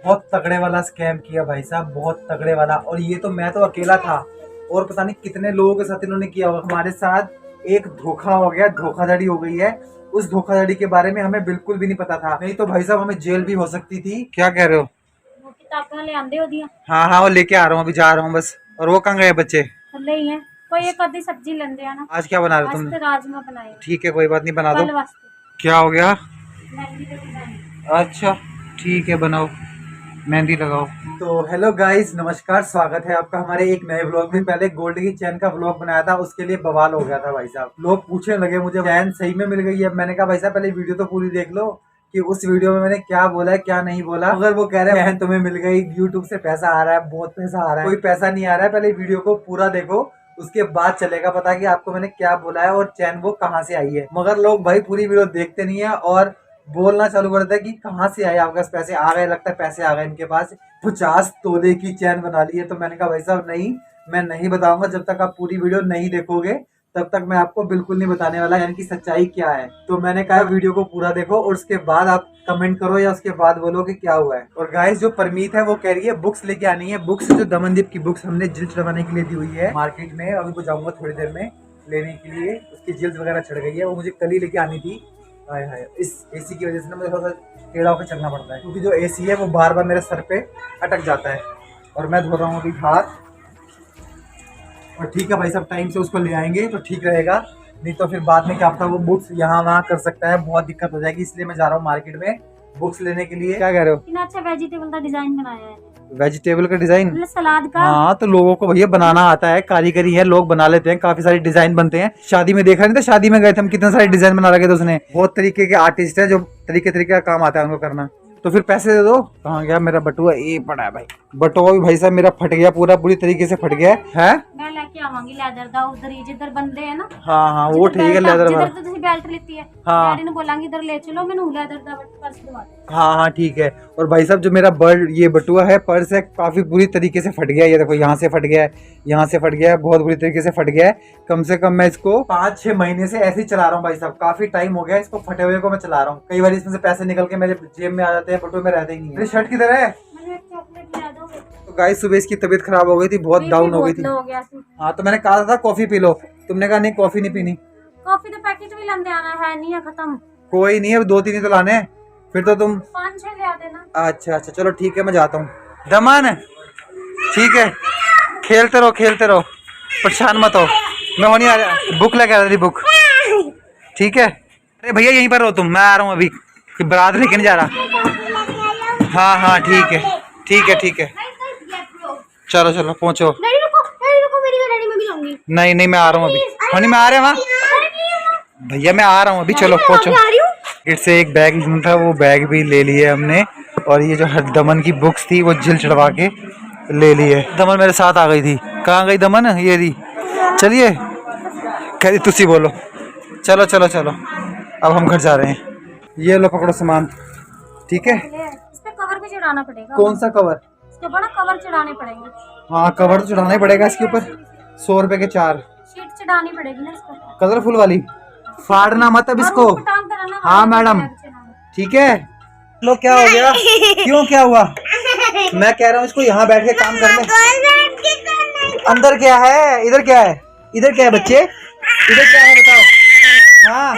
बहुत तगड़े वाला स्कैम किया भाई साहब, बहुत तगड़े वाला। और ये तो मैं तो अकेला था, और पता नहीं कितने लोगों के साथ इन्होंने किया होगा। हमारे साथ एक धोखा हो गया, धोखाधड़ी हो गई है। उस धोखाधड़ी के बारे में हमें बिल्कुल भी नहीं पता था, नहीं तो भाई साहब हमें जेल भी हो सकती थी। क्या कह रहे हो? वो किताबें ले आंदे हो दिया। हाँ हाँ, वो लेके आ रहा हूँ, अभी जा रहा हूँ बस। और वो कहाँ गए बच्चे? थल्ले ही है। कोई एक आधी सब्जी लेंदे आ ना। आज क्या बना रहे हो आज तुमने? तो राजमा बनाए। ठीक है, कोई बात नहीं, बना दो। कल वास्ते क्या हो गया? मेहंदी का डिजाइन। अच्छा ठीक है, बनाओ, मेहंदी लगाओ। तो हेलो गाइस, नमस्कार, स्वागत है आपका हमारे एक नए व्लॉग में। पहले गोल्ड की चैन का व्लॉग बनाया था, उसके लिए बवाल हो गया था भाई साहब। लोग पूछने लगे मुझे चैन सही में मिल गई है। मैंने कहा भाई साहब पहले वीडियो तो पूरी देख लो कि उस वीडियो में मैंने क्या बोला है क्या नहीं बोला। अगर वो कह रहे हैं बहन तुम्हें मिल गई, यूट्यूब से पैसा आ रहा है, बहुत पैसा आ रहा है, कोई पैसा नहीं आ रहा है। पहले वीडियो को पूरा देखो, उसके बाद चलेगा पता कि आपको मैंने क्या बोला है और चैन वो कहाँ से आई है। मगर लोग भाई पूरी वीडियो देखते नहीं है और बोलना चालू कर देता है कि कहाँ से आए आपके पास पैसे आ गए, लगता है पैसे आ गए इनके पास, 50 तोले की चैन बना ली है। तो मैंने कहा भाई साहब नहीं, मैं नहीं बताऊंगा जब तक आप पूरी वीडियो नहीं देखोगे, तब तक मैं आपको बिल्कुल नहीं बताने वाला यानी कि सच्चाई क्या है। तो मैंने कहा वीडियो को पूरा देखो और उसके बाद आप कमेंट करो या उसके बाद बोलो कि क्या हुआ है। और गाइस जो परमीत है वो कह रही है बुक्स लेके आनी है। बुक्स जो दमनदीप की बुक्स हमने जिल्द चढ़वाने के लिए दी हुई है मार्केट में, अभी वो जाऊंगा थोड़ी देर में लेने के लिए। उसकी जिल्द वगैरह चढ़ गई है, वो मुझे कल ही लेके आनी थी। हाय हाय, इस एसी की वजह से ना मुझे थोड़ा सा टेढ़ा होकर चलना पड़ता है, क्योंकि जो एसी है वो बार बार मेरे सर पे अटक जाता है। और मैं धो रहा हूँ अभी हाथ। और ठीक है भाई साहब, टाइम से उसको ले आएंगे तो ठीक रहेगा, नहीं तो फिर बाद में क्या पता वो बुक्स यहाँ वहाँ कर सकता है, बहुत दिक्कत हो जाएगी। इसलिए मैं जा रहा हूँ मार्केट में बुक्स लेने के लिए। क्या कह रहे हो? इतना अच्छा वेजिटेबल का डिजाइन बनाया है। वेजिटेबल का डिजाइन? मतलब सलाद का। हाँ तो लोगों को भैया बनाना आता है, कारीगरी है, लोग बना लेते हैं, काफी सारे डिजाइन बनते हैं। शादी में देखा नहीं था, शादी में गए थे हम, कितने सारे डिजाइन बना रखे थे उसने। बहुत तरीके के आर्टिस्ट है जो तरीके तरीके का काम आता है उनको करना। तो फिर पैसे दे दो। कहाँ गया मेरा बटुआ? ये पड़ा है भाई, बटुआ भी भाई साहब मेरा फट गया, पूरा बुरी तरीके से फट गया है। मैं लेके आवांगी लेदर दा, उधर ही जिधर बंदे है ना। हाँ हाँ वो ठीक है, लेदर जिधर वाला। तो तुसी बेल्ट लेती है। हाँ। डैडी ने बोलांगी इधर ले चलो, मैंने लेदर दा पर्स दवा दे। हाँ हाँ ठीक है। और भाई साहब जो मेरा बर्ड ये बटुआ है, पर्स है, काफी बुरी तरीके से फट गया है। ये देखो यहाँ से फट गया है, यहाँ से फट गया है, बहुत बुरी तरीके से फट गया है। कम से कम मैं इसको 5-6 महीने से ऐसे ही चला रहा हूँ भाई साहब, काफी टाइम हो गया इसको फटे हुए को मैं चला रहा हूँ। कई बार इसमें से पैसे निकल के मेरे जेब में आ जाते हैं, बटुए में रहते ही नहीं है। मेरी शर्ट किधर है? मैंने एक चॉकलेट ले दो। तो गाइस सुबह इसकी तबीयत खराब हो गई थी, बहुत डाउन हो गई थी। हो गया सी। हाँ तो मैंने कहा था कॉफी पी लो, तुमने कहा नहीं कॉफी नहीं पीनी। कॉफी तो पैकेट भी लेंदे आना है, नहीं है खत्म। कोई नहीं, अब 2-3 ही तो लाने हैं, फिर तो तुम। 5-6 ले आ देना। अच्छा अच्छा चलो ठीक है, मैं जाता हूँ। दमन ठीक है, खेलते रहो खेलते रहो, परेशान मत हो। मैं होनी आ रहा, बुक लेके आ रही बुक, ठीक है। अरे भैया यहीं पर हो तुम, मैं आ रहा हूँ अभी, बारात लेके नहीं जा रहा। हाँ हाँ ठीक है ठीक है ठीक है, चलो चलो पहुँचो। डैडी रुको मेरी गाड़ी में भी जाऊंगी। नहीं नहीं मैं आ रहा हूँ अभी, होनी मैं आ रहा हूँ भैया, मैं आ रहा हूँ अभी, चलो पहुँचो। गेट से एक बैग था, वो बैग भी ले लिए हमने। और ये जो दमन की बुक्स थी वो जिल चढ़वा के ले लिए। दमन मेरे साथ आ गई थी। कहाँ गई दमन? ये रही। चलिए कह रही तुसी बोलो। चलो चलो चलो, अब हम घर जा रहे हैं। ये लो पकड़ो सामान, ठीक है। इस पे कवर भी चढ़ाना पड़ेगा। कौन सा कवर? इसके ऊपर ना कवर चढ़ाने पड़ेंगे। हाँ कवर तो चढ़ाना ही पड़ेगा इसके ऊपर, 100 रुपए के 4 शीट चढ़ानी पड़ेगी ना इसको। कलरफुल वाली। फाड़ना मत अब इसको। हाँ मैडम ठीक है। लो क्या हो गया? क्यों क्या हुआ? मैं कह रहा हूँ इसको यहाँ बैठ के काम कर ले। अंदर क्या है? इधर क्या है? इधर क्या है बच्चे? इधर क्या है बताओ। हाँ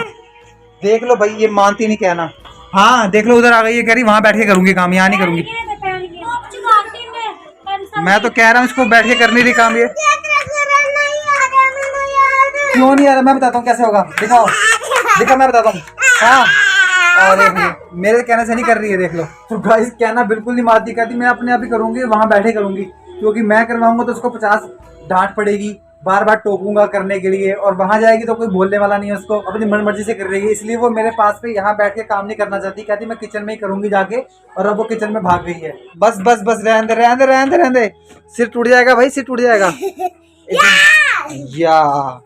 देख लो भाई, ये मानती नहीं कहना। हाँ देख लो उधर आ गई, ये कह रही वहाँ बैठ के करूंगी काम, यहाँ नहीं करूंगी। मैं तो कह रहा हूँ इसको बैठ के करने रही काम ये। क्यों नहीं आ रहा? मैं बताता हूँ कैसे होगा, दिखाओ दिखा, मैं बताता हूँ। हाँ अरे मेरे कहने से नहीं कर रही है, देख लो। तो गाइस कहना बिल्कुल नहीं मानती, कहती मैं अपने आप ही करूंगी, वहां बैठे करूंगी, क्योंकि मैं करवाऊंगा तो उसको 50 डांट पड़ेगी, बार बार टोकूंगा करने के लिए, और वहां जाएगी तो कोई बोलने वाला नहीं है, उसको अपनी मन मर्जी से कर रही है। इसलिए वो मेरे पास पे यहाँ बैठ के काम नहीं करना चाहती, कहती मैं किचन में ही करूंगी जाके, और अब वो किचन में भाग गई है। बस बस बस रहने दे रहने दे रहने दे रहने दे, सिर टूट जाएगा भाई, सिर टूट जाएगा। या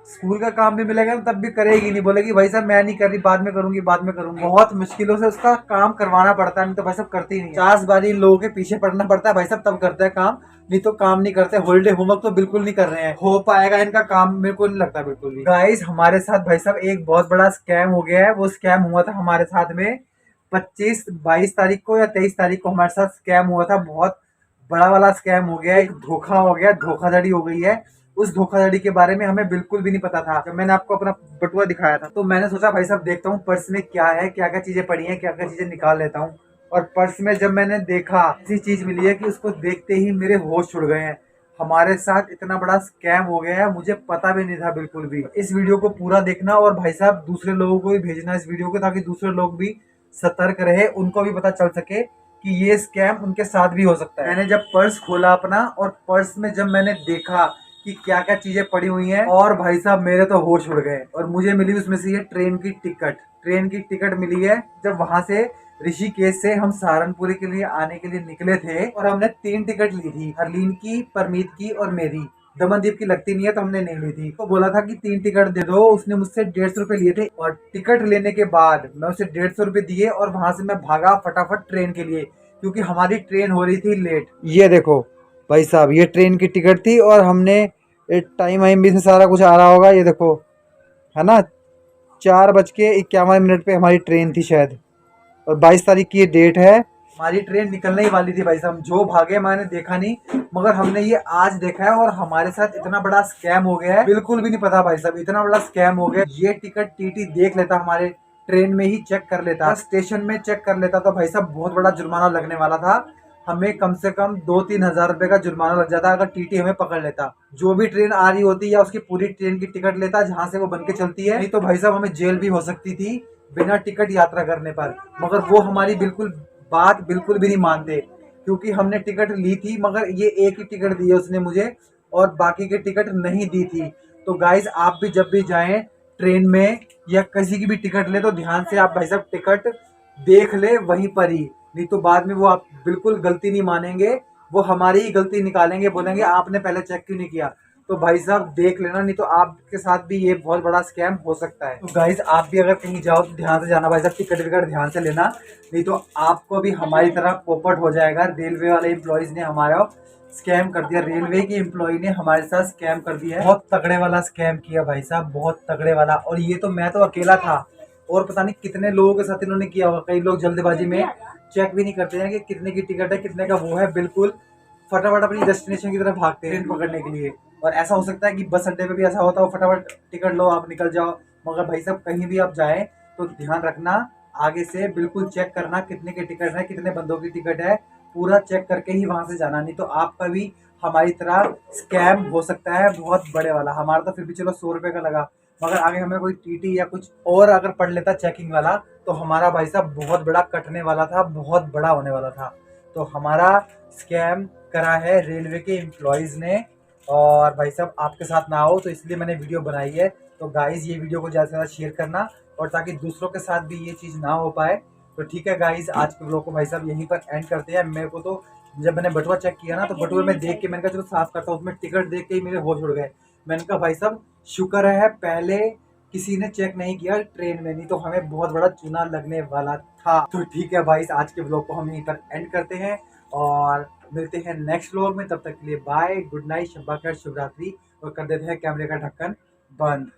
स्कूल का काम भी मिलेगा तब भी करेगी नहीं, बोलेगी भाई साहब मैं नहीं कर रही, बाद में करूंगी बाद में करूंगी। बहुत मुश्किलों से उसका काम करवाना पड़ता है, नहीं तो भाई साहब करती नहीं। 50 बारी लोगों के पीछे पड़ना पड़ता है भाई साहब, तब करते हैं काम, नहीं तो काम नहीं करते। हॉलीडे होमवर्क तो बिल्कुल नहीं कर रहे हैं, हो पाएगा इनका काम मेरे को नहीं लगता बिल्कुल भी। गाइस हमारे साथ भाई साहब एक बहुत बड़ा स्कैम हो गया है। वो स्कैम हुआ था हमारे साथ में 25-22 तारीख को या 23 तारीख को हमारे साथ स्कैम हुआ था। बहुत बड़ा वाला स्कैम हो गया, एक धोखा हो गया, धोखाधड़ी हो गई है। उस धोखाधड़ी के बारे में हमें बिल्कुल भी नहीं पता था। जब मैंने आपको अपना बटुआ दिखाया था तो मैंने सोचा भाई साहब देखता हूँ पर्स में क्या है, क्या क्या चीजें पड़ी हैं, क्या क्या चीजें निकाल लेता हूँ। और पर्स में जब मैंने देखा ऐसी चीज मिली है कि उसको देखते ही मेरे होश उड़ गए हैं। हमारे साथ इतना बड़ा स्कैम हो गया है, मुझे पता भी नहीं था बिल्कुल भी। इस वीडियो को पूरा देखना और भाई साहब दूसरे लोगों को भी भेजना इस वीडियो को, ताकि दूसरे लोग भी सतर्क रहे, उनको भी पता चल सके कि ये स्कैम उनके साथ भी हो सकता है। मैंने जब पर्स खोला अपना और पर्स में जब मैंने देखा कि क्या क्या चीजें पड़ी हुई हैं, और भाई साहब मेरे तो होश उड़ गए। और मुझे मिली उसमें से ये ट्रेन की टिकट मिली है। जब वहां से ऋषिकेश से हम सहारनपुर के लिए आने के लिए निकले थे और हमने 3 टिकट ली थी, हरलीन की, परमीत की और मेरी। दमनदीप की लगती नहीं है तो हमने नहीं ली थी। तो बोला था कि 3 टिकट दे दो। उसने मुझसे 150 रुपए लिए थे और टिकट लेने के बाद मैं उसे 150 रुपए दिए और वहां से मैं भागा फटाफट ट्रेन के लिए, क्योंकि हमारी ट्रेन हो रही थी लेट। ये देखो भाई साहब, ये ट्रेन की टिकट थी और हमने टाइम वाइम भी सारा कुछ आ रहा होगा, ये देखो है ना। 4:51 पे हमारी ट्रेन थी शायद, और 22 तारीख की ये डेट है। हमारी ट्रेन निकलने ही वाली थी भाई साहब, जो भागे मैंने देखा नहीं, मगर हमने ये आज देखा है। और हमारे साथ इतना बड़ा स्कैम हो गया है, बिल्कुल भी नहीं पता भाई साहब, इतना बड़ा स्कैम हो गया। ये टिकट टीटी देख लेता, हमारे ट्रेन में ही चेक कर लेता, स्टेशन में चेक कर लेता, तो भाई साहब बहुत बड़ा जुर्माना लगने वाला था। हमें कम से कम 2-3 हजार रुपए का जुर्माना लग जाता अगर टीटी हमें पकड़ लेता। जो भी ट्रेन आ रही होती या उसकी पूरी ट्रेन की टिकट लेता जहां से वो बन के चलती है, नहीं तो भाई साहब हमें जेल भी हो सकती थी बिना टिकट यात्रा करने पर। मगर वो हमारी बात बिल्कुल भी नहीं मानते, क्योंकि हमने टिकट ली थी, मगर ये एक ही टिकट दी है उसने मुझे और बाकी के टिकट नहीं दी थी। तो गाइज आप भी जब भी जाएं ट्रेन में या किसी की भी टिकट ले तो ध्यान से आप भाई साहब टिकट देख ले वहीं पर ही, नहीं तो बाद में वो आप बिल्कुल गलती नहीं मानेंगे, वो हमारी ही गलती निकालेंगे, बोलेंगे आपने पहले चेक क्यों नहीं किया। तो भाई साहब देख लेना, नहीं तो आपके साथ भी ये बहुत बड़ा स्कैम हो सकता है। तो गाइज आप भी अगर कहीं जाओ तो ध्यान से जाना भाई साहब, टिकट विकट ध्यान से लेना, नहीं तो आपको भी हमारी तरह पोपट हो जाएगा। रेलवे वाले एम्प्लॉयज ने हमारा स्कैम कर दिया, रेलवे के एम्प्लॉय ने हमारे साथ स्कैम कर दिया है। बहुत तगड़े वाला स्कैम किया भाई साहब, बहुत तगड़े वाला। और ये तो मैं तो अकेला था, और पता नहीं कितने लोगों के साथ इन्होंने किया होगा। कई लोग जल्दबाजी में चेक भी नहीं करते हैं कि कितने की टिकट है, कितने का वो है, बिल्कुल फटाफट अपनी डेस्टिनेशन की तरफ भागते हैं ट्रेन पकड़ने के लिए। और ऐसा हो सकता है कि बस अड्डे पे भी ऐसा होता हो, फटाफट टिकट लो आप निकल जाओ। मगर भाई साहब कहीं भी आप जाएं तो ध्यान रखना, आगे से बिल्कुल चेक करना कितने की टिकट है, कितने बंदों की टिकट है, पूरा चेक करके ही वहां से जाना, नहीं तो आपका भी हमारी तरह स्कैम हो सकता है बहुत बड़े वाला। हमारा तो फिर भी चलो 100 रुपए का लगा, मगर आगे हमें कोई टीटी या कुछ और अगर पढ़ लेता चेकिंग वाला तो हमारा भाई साहब बहुत बड़ा कटने वाला था, बहुत बड़ा होने वाला था। तो हमारा स्कैम करा है रेलवे के एम्प्लॉयज ने, और भाई साहब आपके साथ ना हो तो इसलिए मैंने वीडियो बनाई है। तो गाइज ये वीडियो को ज़्यादा से ज़्यादा शेयर करना, और ताकि दूसरों के साथ भी ये चीज़ ना हो पाए। तो ठीक है गाइज, आज के व्लॉग को भाई साहब यहीं पर एंड करते हैं। मेरे को तो जब मैंने बटुआ चेक किया ना तो बटुए में देख के मैंने कहा चलो साफ करता हूँ, उसमें टिकट देख के ही मेरे होश उड़ गए। मैंने कहा भाई साहब शुक्र है पहले किसी ने चेक नहीं किया ट्रेन में, नहीं तो हमें बहुत बड़ा चूना लगने वाला था। तो ठीक है भाई, आज के व्लॉग को हम यहीं पर एंड करते हैं और मिलते हैं नेक्स्ट व्लॉग में। तब तक के लिए बाय, गुड नाइट, शब्बा खैर, शुभ रात्रि, और कर देते हैं कैमरे का ढक्कन बंद।